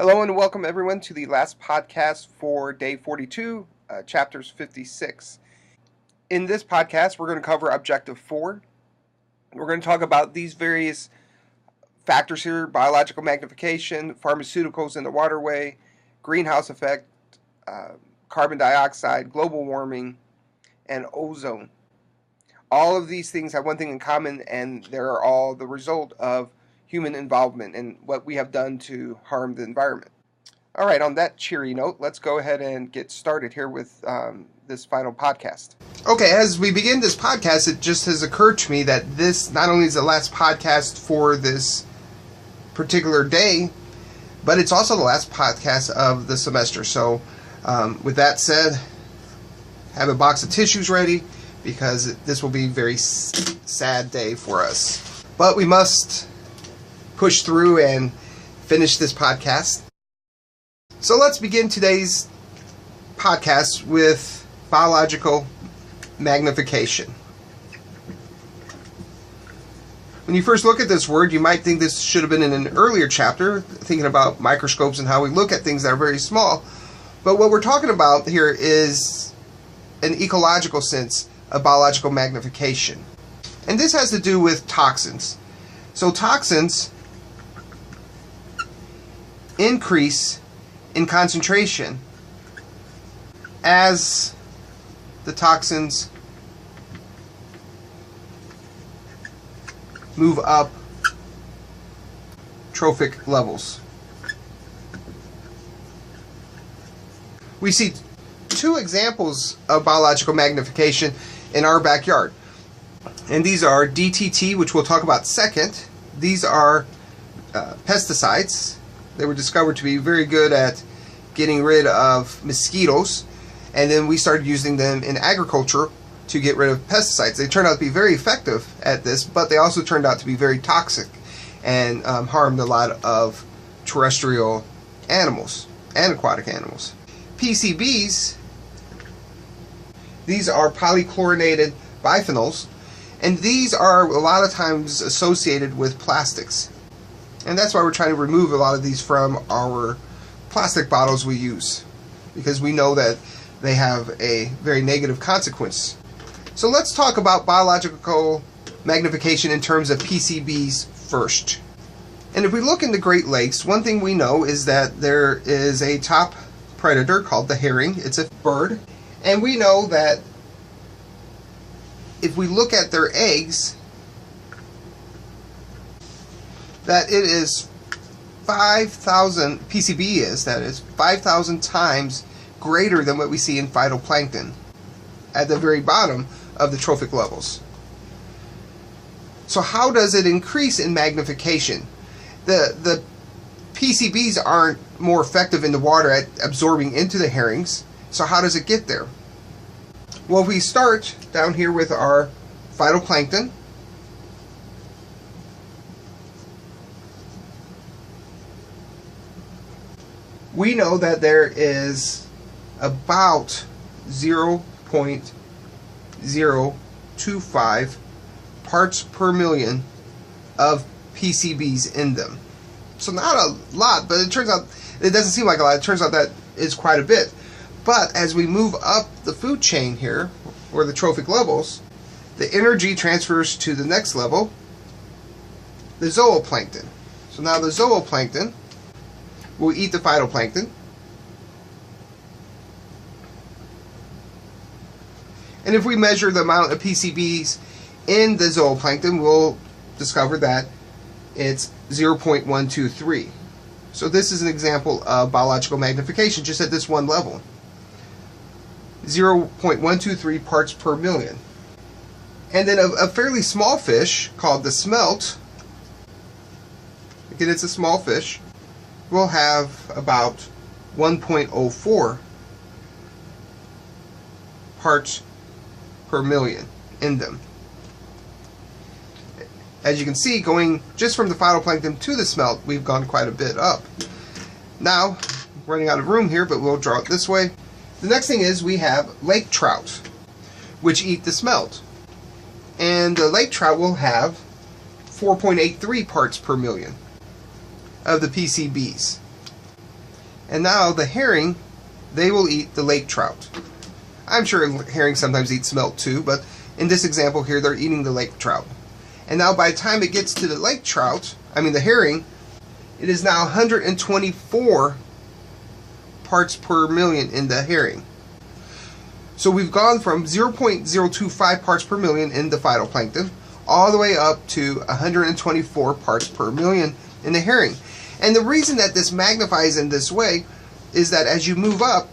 Hello and welcome everyone to the last podcast for day 42, chapters 56. In this podcast, we're going to cover Objective 4. We're going to talk about these various factors here: biological magnification, pharmaceuticals in the waterway, greenhouse effect, carbon dioxide, global warming, and ozone. All of these things have one thing in common, and they're all the result of human involvement and what we have done to harm the environment. All right, on that cheery note, let's go ahead and get started here with this final podcast. Okay, as we begin this podcast, it just has occurred to me that this not only is the last podcast for this particular day, but it's also the last podcast of the semester. So with that said, have a box of tissues ready, because this will be a very sad day for us. But we must push through and finish this podcast. So let's begin today's podcast with biological magnification. When you first look at this word, you might think this should have been in an earlier chapter, thinking about microscopes and how we look at things that are very small. But what we're talking about here is an ecological sense of biological magnification. And this has to do with toxins. So toxins increase in concentration as the toxins move up trophic levels. We see two examples of biological magnification in our backyard. And these are DDT, which we'll talk about second. These are pesticides. They were discovered to be very good at getting rid of mosquitoes, and then we started using them in agriculture to get rid of pesticides. They turned out to be very effective at this, but they also turned out to be very toxic and harmed a lot of terrestrial animals and aquatic animals. Pcbs, these are polychlorinated biphenyls, and these are a lot of times associated with plastics. And that's why we're trying to remove a lot of these from our plastic bottles we use, because we know that they have a very negative consequence. So let's talk about biological magnification in terms of PCBs first. And if we look in the Great Lakes, one thing we know is that there is a top predator called the herring. It's a bird. And we know that if we look at their eggs, that it is 5,000, PCB is, that is 5,000 times greater than what we see in phytoplankton at the very bottom of the trophic levels. So how does it increase in magnification? The PCBs aren't more effective in the water at absorbing into the herrings, so how does it get there? Well, we start down here with our phytoplankton. We know that there is about 0.025 parts per million of PCBs in them. So not a lot, but it turns out, it doesn't seem like a lot, it turns out that is quite a bit. But as we move up the food chain here, or the trophic levels, the energy transfers to the next level, the zooplankton. So now the zooplankton will eat the phytoplankton. And if we measure the amount of PCBs in the zooplankton, we'll discover that it's 0.123. So this is an example of biological magnification just at this one level. 0.123 parts per million. And then a fairly small fish called the smelt, again it's a small fish, will have about 1.04 parts per million in them. As you can see, going just from the phytoplankton to the smelt, we've gone quite a bit up. Now, running out of room here, but we'll draw it this way. The next thing is we have lake trout, which eat the smelt. And the lake trout will have 4.83 parts per million of the PCBs. And now the herring, they will eat the lake trout. I'm sure herring sometimes eat smelt too, but in this example here, they're eating the lake trout. And now by the time it gets to the lake trout, the herring, it is now 124 parts per million in the herring. So we've gone from 0.025 parts per million in the phytoplankton all the way up to 124 parts per million in the herring. And the reason that this magnifies in this way is that as you move up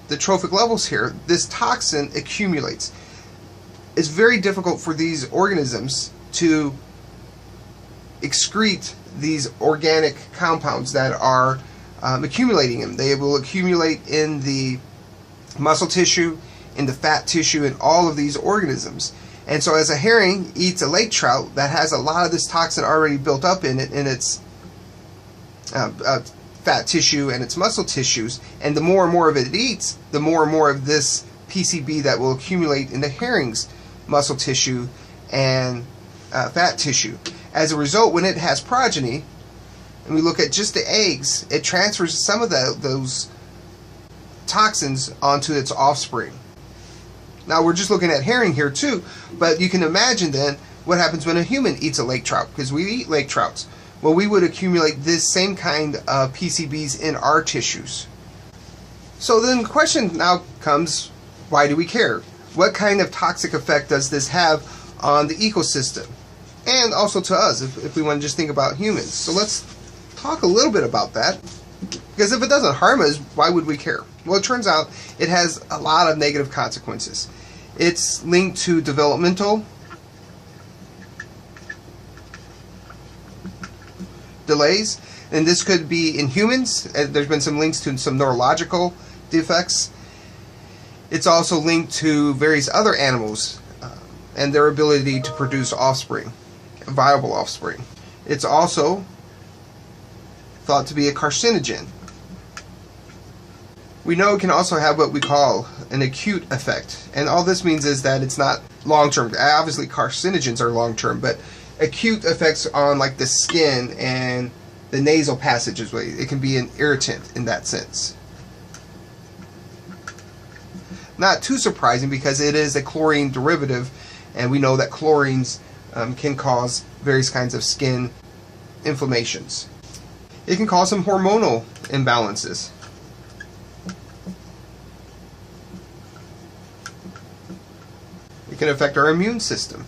the trophic levels here, this toxin accumulates. It's very difficult for these organisms to excrete these organic compounds that are accumulating them. They will accumulate in the muscle tissue, in the fat tissue, in all of these organisms. And so as a herring eats a lake trout that has a lot of this toxin already built up in it, in its fat tissue and its muscle tissues, and the more and more of it eats, the more and more of this PCB that will accumulate in the herring's muscle tissue and fat tissue. As a result, when it has progeny, and we look at just the eggs, it transfers some of those toxins onto its offspring. Now we're just looking at herring here too, but you can imagine then what happens when a human eats a lake trout, because we eat lake trouts. Well, we would accumulate this same kind of PCBs in our tissues. So then the question now comes, why do we care? What kind of toxic effect does this have on the ecosystem? And also to us, if we want to just think about humans. So let's talk a little bit about that. Because if it doesn't harm us, why would we care? Well, it turns out it has a lot of negative consequences. It's linked to developmental delays, and this could be in humans. There's been some links to some neurological defects. It's also linked to various other animals and their ability to produce offspring, viable offspring. It's also thought to be a carcinogen. We know it can also have what we call an acute effect, and all this means is that it's not long-term. Obviously carcinogens are long-term, but acute effects on like the skin and the nasal passages, it can be an irritant in that sense. Not too surprising because it is a chlorine derivative, and we know that chlorines can cause various kinds of skin inflammations. It can cause some hormonal imbalances. It can affect our immune system.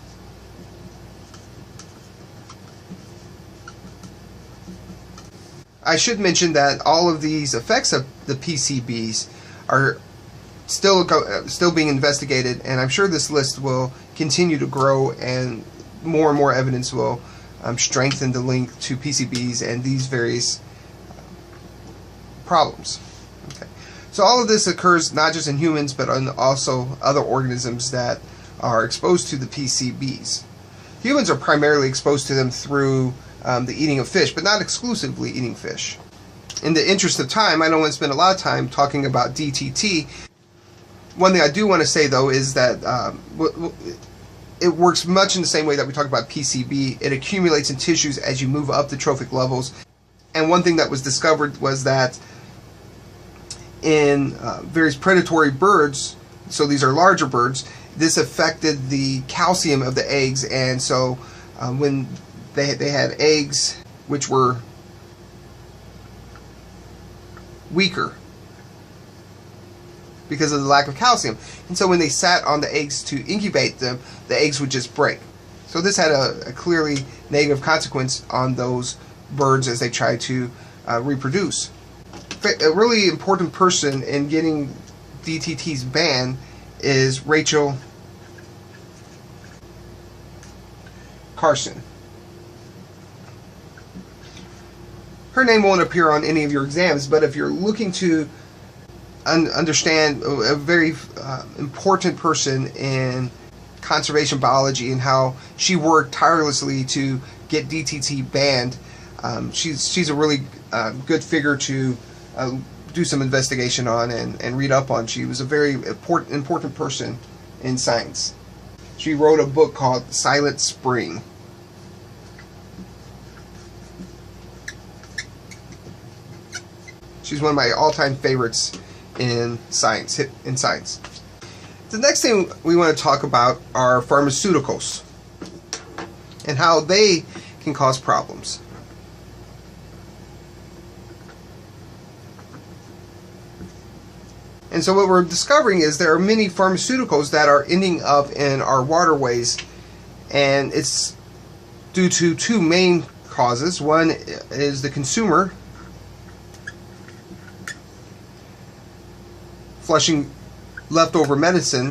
I should mention that all of these effects of the PCBs are still being investigated, and I'm sure this list will continue to grow, and more evidence will strengthen the link to PCBs and these various problems. Okay. So all of this occurs not just in humans, but also other organisms that are exposed to the PCBs. Humans are primarily exposed to them through the eating of fish, but not exclusively eating fish. In the interest of time, I don't want to spend a lot of time talking about DTT. One thing I do want to say, though, is that it works much in the same way that we talk about PCB. It accumulates in tissues as you move up the trophic levels. And one thing that was discovered was that in various predatory birds, so these are larger birds, this affected the calcium of the eggs, and so when they had eggs which were weaker because of the lack of calcium, and so when they sat on the eggs to incubate them, the eggs would just break. So this had a clearly negative consequence on those birds as they tried to reproduce. A really important person in getting DTT's banned is Rachel Carson. Her name won't appear on any of your exams, but if you're looking to understand a very important person in conservation biology and how she worked tirelessly to get DTT banned, she's a really good figure to do some investigation on and read up on. She was a very important person in science. She wrote a book called Silent Spring. She's one of my all-time favorites in science. The next thing we want to talk about are pharmaceuticals and how they can cause problems. And so what we're discovering is there are many pharmaceuticals that are ending up in our waterways, and it's due to two main causes. One is the consumer flushing leftover medicine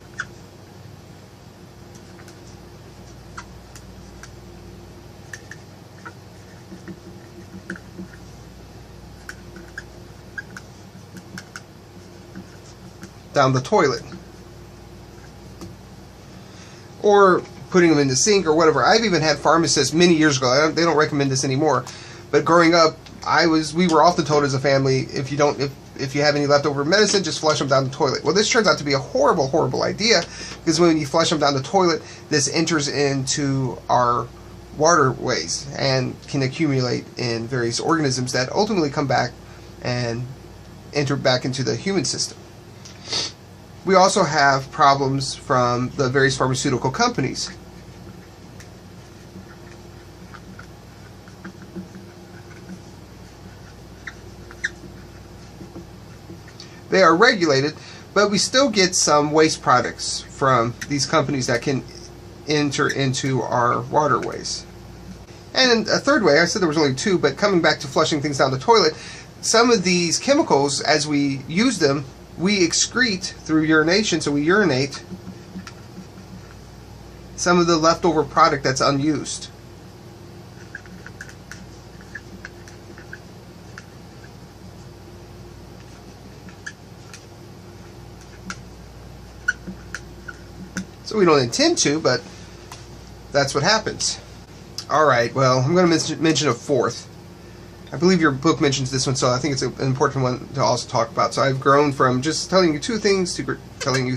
down the toilet, or putting them in the sink or whatever. I've even had pharmacists many years ago, they don't recommend this anymore, but growing up we were often told as a family, if you have any leftover medicine, just flush them down the toilet. Well, this turns out to be a horrible idea, because when you flush them down the toilet, this enters into our waterways and can accumulate in various organisms that ultimately come back and enter back into the human system. We also have problems from the various pharmaceutical companies. They are regulated, but we still get some waste products from these companies that can enter into our waterways. And a third way, I said there was only two, but coming back to flushing things down the toilet, some of these chemicals, as we use them, we excrete through urination, so we urinate some of the leftover product that's unused. So we don't intend to, but that's what happens. Alright, well, I'm going to mention a fourth. I believe your book mentions this one, so I think it's an important one to also talk about. So I've grown from just telling you two things to telling you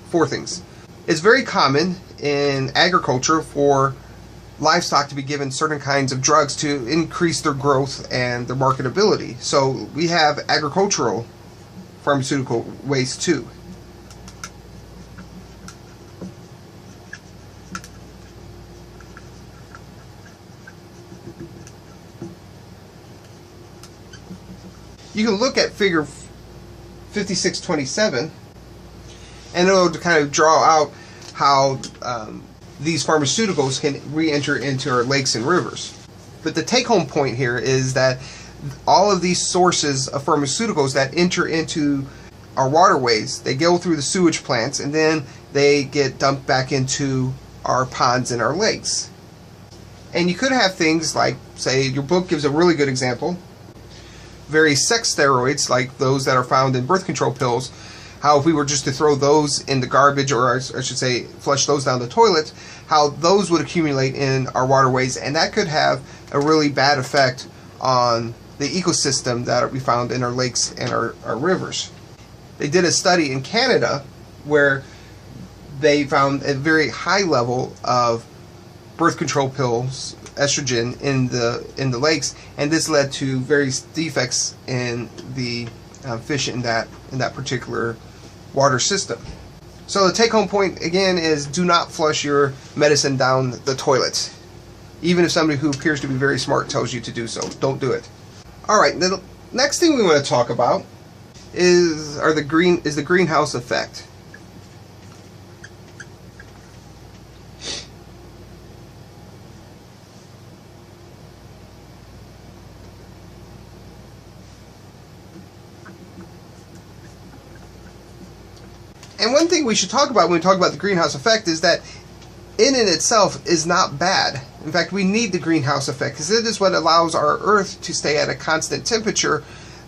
four things. It's very common in agriculture for livestock to be given certain kinds of drugs to increase their growth and their marketability. So we have agricultural pharmaceutical waste too. You can look at figure 5627 and it'll kind of draw out how these pharmaceuticals can re-enter into our lakes and rivers. But the take-home point here is that all of these sources of pharmaceuticals that enter into our waterways, they go through the sewage plants and then they get dumped back into our ponds and our lakes. And you could have things like, say, your book gives a really good example, various sex steroids like those that are found in birth control pills, how if we were just to throw those in the garbage, or I should say flush those down the toilet, how those would accumulate in our waterways, and that could have a really bad effect on the ecosystem that we found in our lakes and our rivers. They did a study in Canada where they found a very high level of birth control pills, estrogen, in the lakes, and this led to various defects in the fish in that particular water system. So the take-home point again is, do not flush your medicine down the toilet, even if somebody who appears to be very smart tells you to do so. Don't do it. All right, the next thing we want to talk about is the greenhouse effect. And one thing we should talk about when we talk about the greenhouse effect is that in and itself is not bad. In fact, we need the greenhouse effect because it is what allows our Earth to stay at a constant temperature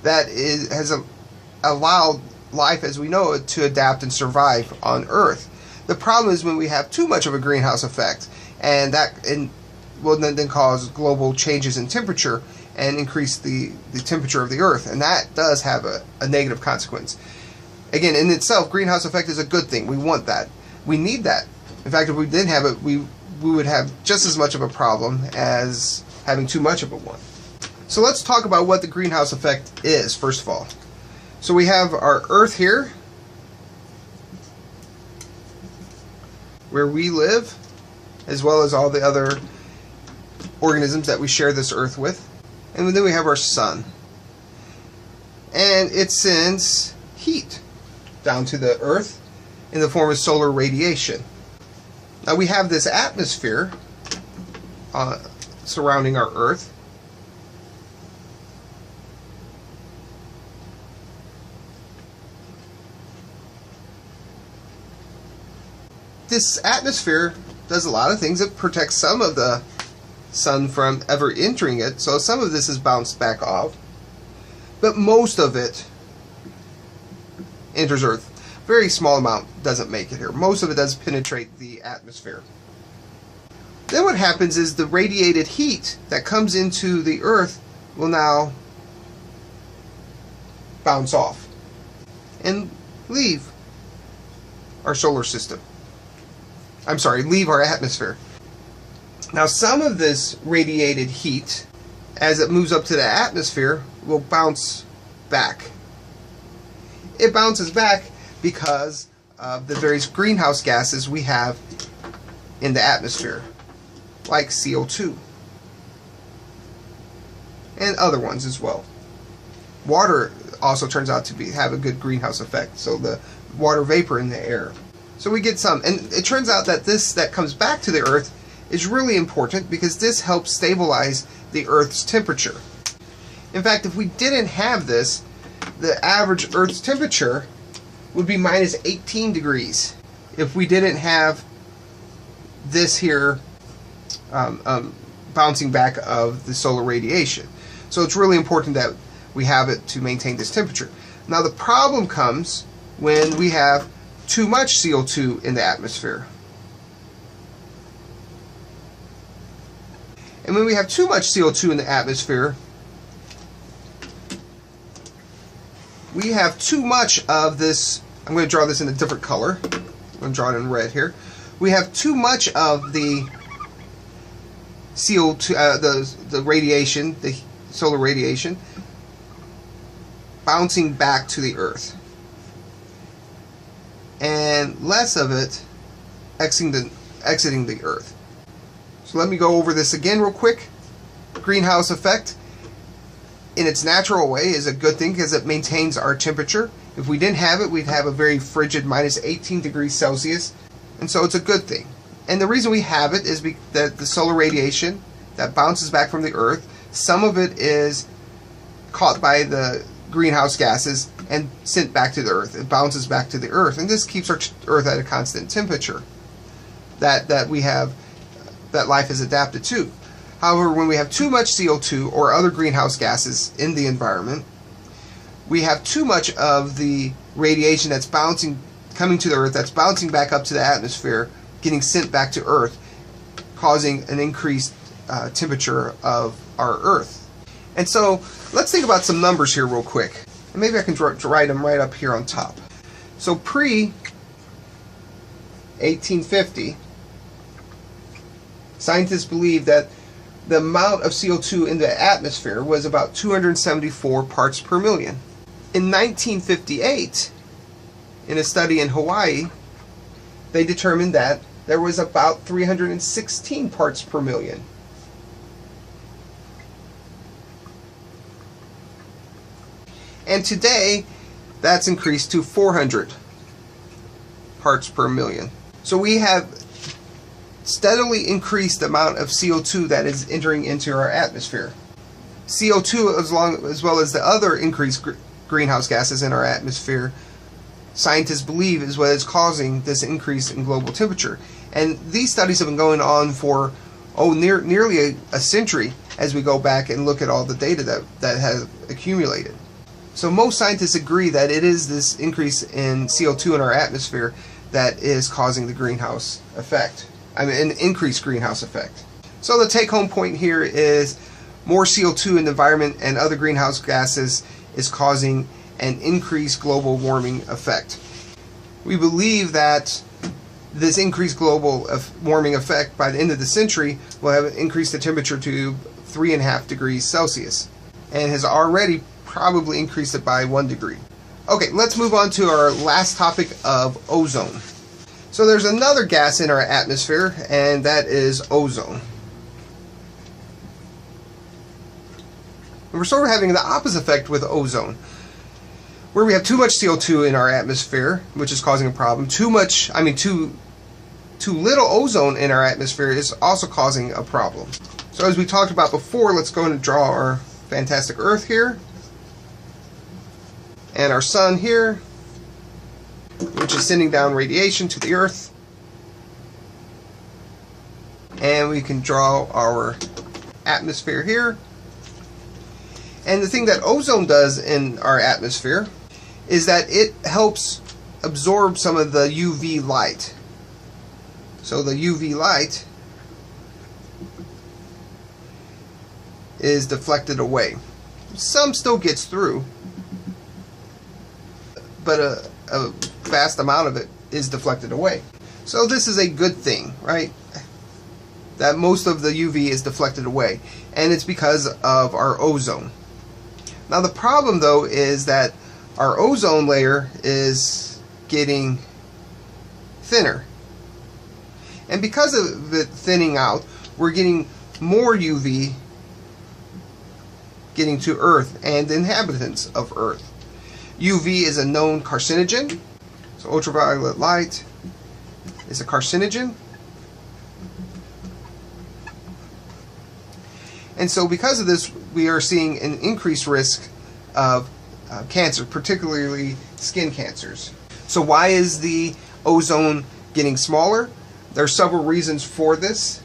that has allowed life as we know it to adapt and survive on Earth. The problem is when we have too much of a greenhouse effect, and that will then cause global changes in temperature and increase the temperature of the Earth, and that does have a negative consequence. Again, in itself, greenhouse effect is a good thing. We want that. We need that. In fact, if we didn't have it, we would have just as much of a problem as having too much of a one. So let's talk about what the greenhouse effect is, first of all. So we have our Earth here, where we live, as well as all the other organisms that we share this Earth with. And then we have our Sun. And it sends heat down to the Earth in the form of solar radiation. Now we have this atmosphere surrounding our Earth. This atmosphere does a lot of things. It protects some of the sun from ever entering it, so some of this is bounced back off, but most of it enters Earth. Very small amount doesn't make it here. Most of it does penetrate the atmosphere. Then what happens is the radiated heat that comes into the Earth will now bounce off and leave our solar system. I'm sorry, leave our atmosphere. Now some of this radiated heat, as it moves up to the atmosphere, will bounce back. It bounces back because of the various greenhouse gases we have in the atmosphere, like CO2 and other ones as well. Water also turns out to have a good greenhouse effect, so the water vapor in the air. So we get some, and it turns out that this that comes back to the Earth is really important because this helps stabilize the Earth's temperature. In fact, if we didn't have this, the average Earth's temperature would be minus 18 degrees if we didn't have this here bouncing back of the solar radiation. So it's really important that we have it to maintain this temperature. Now the problem comes when we have too much CO2 in the atmosphere. And when we have too much CO2 in the atmosphere, we have too much of this. I'm going to draw this in a different color. I'm going to draw it in red here. We have too much of the CO2, the radiation, the solar radiation, bouncing back to the Earth, and less of it exiting the Earth. So let me go over this again real quick. Greenhouse effect, in its natural way, is a good thing because it maintains our temperature. If we didn't have it, we'd have a very frigid minus 18 degrees Celsius, and so it's a good thing. And the reason we have it is that the solar radiation that bounces back from the Earth, some of it is caught by the greenhouse gases and sent back to the Earth. It bounces back to the Earth, and this keeps our Earth at a constant temperature that we have, that life is adapted to. However, when we have too much CO2 or other greenhouse gases in the environment, we have too much of the radiation that's coming to the Earth, that's bouncing back up to the atmosphere, getting sent back to Earth, causing an increased temperature of our Earth. And so let's think about some numbers here real quick. And maybe I can write them right up here on top. So pre-1850, scientists believed that the amount of CO2 in the atmosphere was about 274 parts per million. In 1958, in a study in Hawaii, they determined that there was about 316 parts per million. And today, that's increased to 400 parts per million. So we have steadily increased the amount of CO2 that is entering into our atmosphere. CO2, as well as the other increased greenhouse gases in our atmosphere, scientists believe is what is causing this increase in global temperature. And these studies have been going on for nearly a century as we go back and look at all the data that has accumulated. So most scientists agree that it is this increase in CO2 in our atmosphere that is causing the greenhouse effect. I mean, an increased greenhouse effect. So the take-home point here is more CO2 in the environment and other greenhouse gases is causing an increased global warming effect. We believe that this increased global warming effect by the end of the century will have increased the temperature to 3.5 degrees Celsius. and has already probably increased it by 1 degree. Okay, let's move on to our last topic of ozone. So there's another gas in our atmosphere, and that is ozone. And we're sort of having the opposite effect with ozone, where we have too much CO2 in our atmosphere, which is causing a problem. Too little ozone in our atmosphere is also causing a problem. So as we talked about before, let's go and draw our fantastic Earth here, and our sun here, which is sending down radiation to the Earth. And we can draw our atmosphere here. And the thing that ozone does in our atmosphere is that it helps absorb some of the UV light. So the UV light is deflected away. Some still gets through, but a vast amount of it is deflected away. So this is a good thing, right? That most of the UV is deflected away, and it's because of our ozone. Now the problem though is that our ozone layer is getting thinner, and because of it thinning out, we're getting more UV getting to Earth and the inhabitants of Earth. UV is a known carcinogen, so ultraviolet light is a carcinogen. And so because of this, we are seeing an increased risk of cancer, particularly skin cancers. So why is the ozone getting smaller? There are several reasons for this.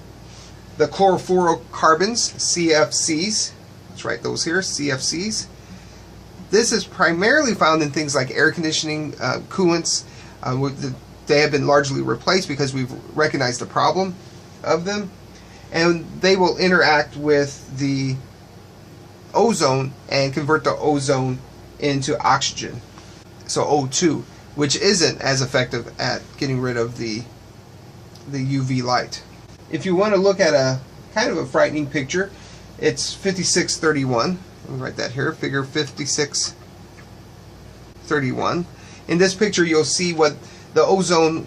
The chlorofluorocarbons, CFCs, let's write those here, CFCs. This is primarily found in things like air conditioning, coolants. They have been largely replaced because we've recognized the problem of them. And they will interact with the ozone and convert the ozone into oxygen, so O2, which isn't as effective at getting rid of the UV light. If you want to look at a kind of a frightening picture, it's 5631. Let me write that here, figure 5631. In this picture you'll see what the ozone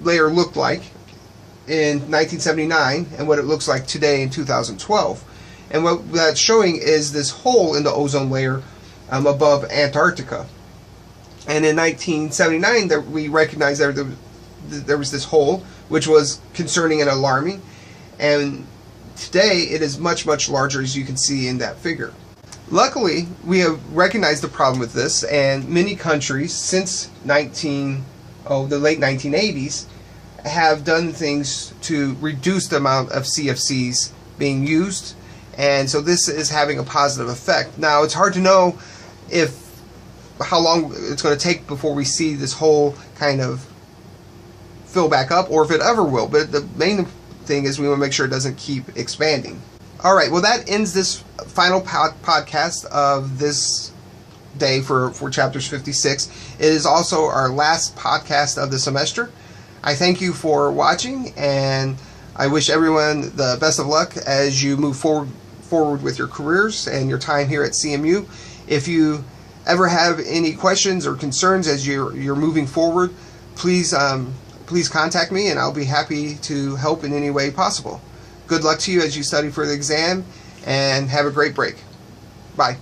layer looked like in 1979 and what it looks like today in 2012. And what that's showing is this hole in the ozone layer above Antarctica. And in 1979 we recognized that there was this hole, which was concerning and alarming. And today it is much, much larger, as you can see in that figure. Luckily, we have recognized the problem with this, and many countries since the late 1980s have done things to reduce the amount of CFCs being used, and so this is having a positive effect. Now, it's hard to know how long it's going to take before we see this hole kind of fill back up, or if it ever will, but the main thing is we want to make sure it doesn't keep expanding. Alright, well that ends this final podcast of this day for chapters 56. It is also our last podcast of the semester. I thank you for watching, and I wish everyone the best of luck as you move forward with your careers and your time here at CMU. If you ever have any questions or concerns as you're moving forward, please contact me, and I'll be happy to help in any way possible. Good luck to you as you study for the exam, and have a great break. Bye.